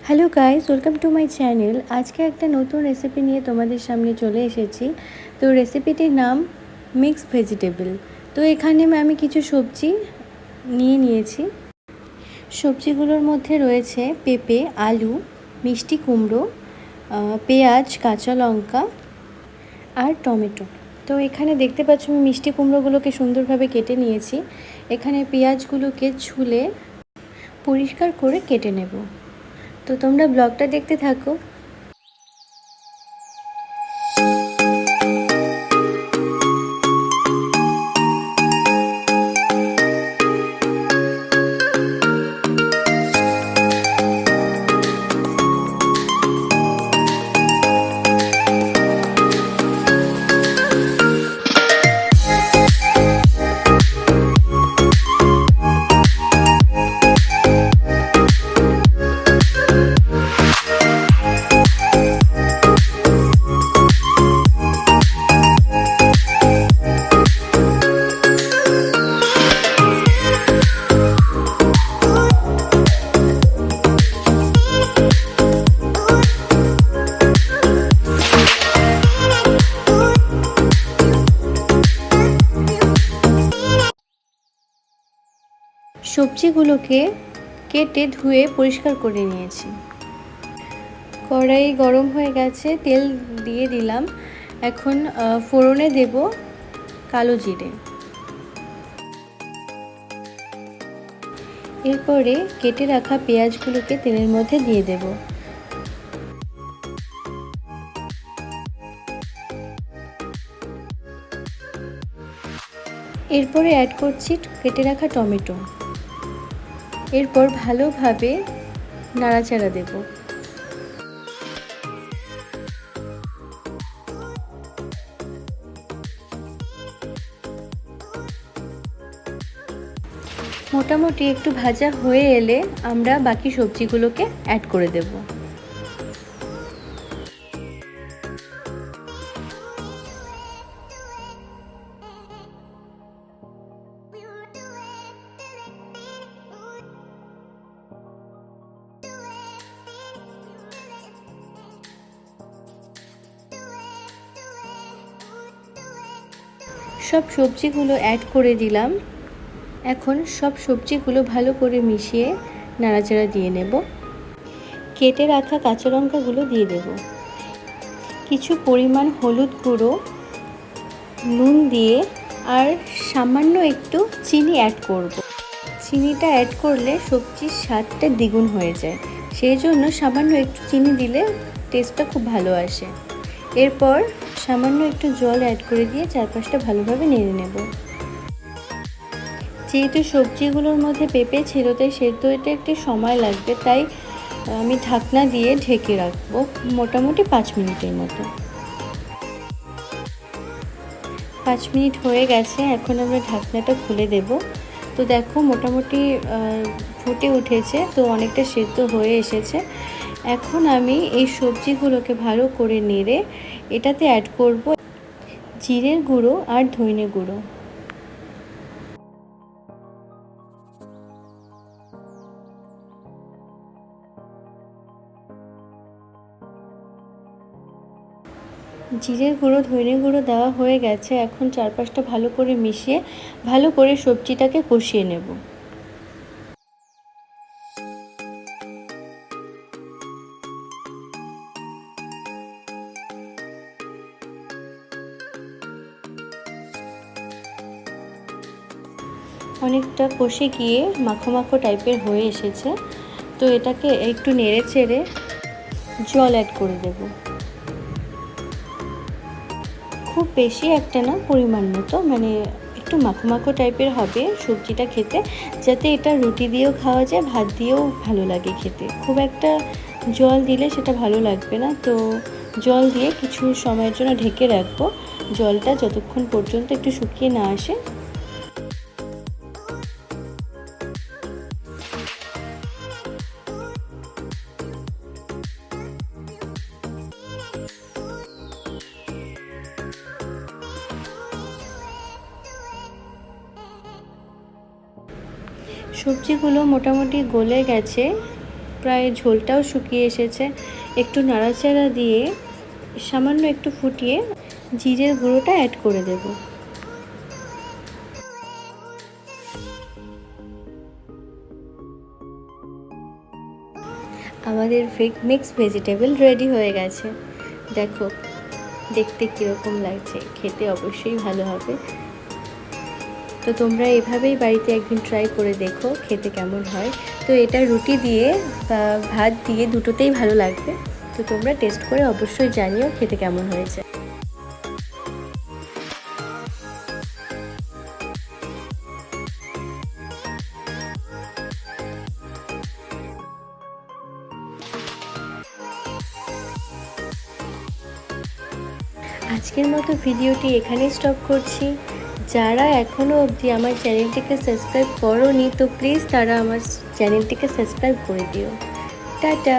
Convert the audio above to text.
Hello guys, welcome to my channel. আজকে একটা নতুন রেসিপি নিয়ে তোমাদের সামনে চলে এসেছি। তো রেসিপিটির নাম মিক্স ভেজিটেবল। তো এখানে আমি কিছু সবজি নিয়েছি। সবজিগুলোর মধ্যে রয়েছে পেঁপে, আলু, মিষ্টি কুমড়ো, পেঁয়াজ, কাঁচা লঙ্কা আর টমেটো। তো এখানে দেখতে পাচ্ছ আমি মিষ্টি কুমড়োগুলোকে সুন্দরভাবে কেটে নিয়েছি। এখানে পেঁয়াজগুলোকে ছুলে পরিষ্কার করে কেটে নেব। তো তোমরা ব্লগটা দেখতে থাকো। সবজিগুলোকে কেটে ধুয়ে পরিষ্কার করে নিয়েছি। কড়াই গরম হয়ে গেছে, তেল দিয়ে দিলাম। এখন ফোড়নে দেব কালো জিরে। এরপরে কেটে রাখা পেঁয়াজগুলোকে তেলের মধ্যে দিয়ে দেব। এরপরে অ্যাড করছি কেটে রাখা টমেটো। এরপর ভালোভাবে নাড়াচাড়া দেব। মোটামুটি একটু ভাজা হয়ে এলে আমরা বাকি সবজিগুলোকে অ্যাড করে দেব। সব সবজিগুলো অ্যাড করে দিলাম। এখন সব সবজিগুলো ভালো করে মিশিয়ে নাড়াচাড়া দিয়ে নেব। কেটে রাখা কাঁচা লঙ্কাগুলো দিয়ে দেব। কিছু পরিমাণ হলুদ গুঁড়ো, নুন দিয়ে আর সামান্য একটু চিনি অ্যাড করব। চিনিটা অ্যাড করলে সবজির স্বাদটা দ্বিগুণ হয়ে যায়, সেই জন্য সামান্য একটু চিনি দিলে টেস্টটা খুব ভালো আসে। এরপর সামান্য একটু জল অ্যাড করে দিয়ে চারপাশটা ভালোভাবে নেড়ে নেব। যেহেতু সবজিগুলোর মধ্যে পেঁপে ছিল তাই সেদ্ধ হতে একটু সময় লাগবে, তাই আমি ঢাকনা দিয়ে ঢেকে রাখবো মোটামুটি 5 মিনিটের মতো। 5 মিনিট হয়ে গেছে, এখন আমরা ঢাকনাটা খুলে দেব। তো দেখো মোটামুটি ফুটে উঠেছে, তো অনেকটা সেদ্ধ হয়ে এসেছে। এখন আমি এই সবজিগুলোকে ভালো করে নেড়ে এটাতে অ্যাড করব জিরের গুঁড়ো আর ধনে গুঁড়ো। জিরের গুঁড়ো, ধনে গুঁড়ো দেওয়া হয়ে গেছে। এখন চারপাশটা ভালো করে মিশিয়ে ভালো করে সবজিটাকে কষিয়ে নেব। অনেকটা কষে গিয়ে মাখো মাখো টাইপের হয়ে এসেছে। তো এটাকে একটু নেড়ে চেড়ে জল অ্যাড করে দেব। খুব বেশি একটা না, পরিমাণ মতো, মানে একটু মাখো মাখো টাইপের হবে সবজিটা খেতে, যাতে এটা রুটি দিয়েও খাওয়া যায়, ভাত দিয়েও ভালো লাগে খেতে। খুব একটা জল দিলে সেটা ভালো লাগবে না, তো জল দিয়ে কিছু সময়ের জন্য ঢেকে রাখবো, জলটা যতক্ষণ পর্যন্ত একটু শুকিয়ে না আসে। সবজিগুলো মোটামুটি গলে গেছে, প্রায় ঝোলটাও শুকিয়ে এসেছে। একটু নাড়াচাড়া দিয়ে সামান্য একটু ফুটিয়ে জিরের গুঁড়োটা অ্যাড করে দেব। আমাদের মিক্স ভেজিটেবল রেডি হয়ে গেছে। দেখো দেখতে কীরকম লাগছে, খেতে অবশ্যই ভালো হবে। তো তোমরা এভাবেই বাড়িতে একদিন ট্রাই করে দেখো খেতে কেমন হয়। তো এটা রুটি দিয়ে বা ভাত দিয়ে দুটোতেই ভালো লাগবে। তো তোমরা টেস্ট করে অবশ্যই জানিও খেতে কেমন হয়েছে। আজকের মতো ভিডিওটি এখানেই স্টপ করছি। যারা এখনও অবধি আমার চ্যানেলটিকে সাবস্ক্রাইব করোনি তো প্লিজ তারা আমার চ্যানেলটিকে সাবস্ক্রাইব করে দিও। টাটা।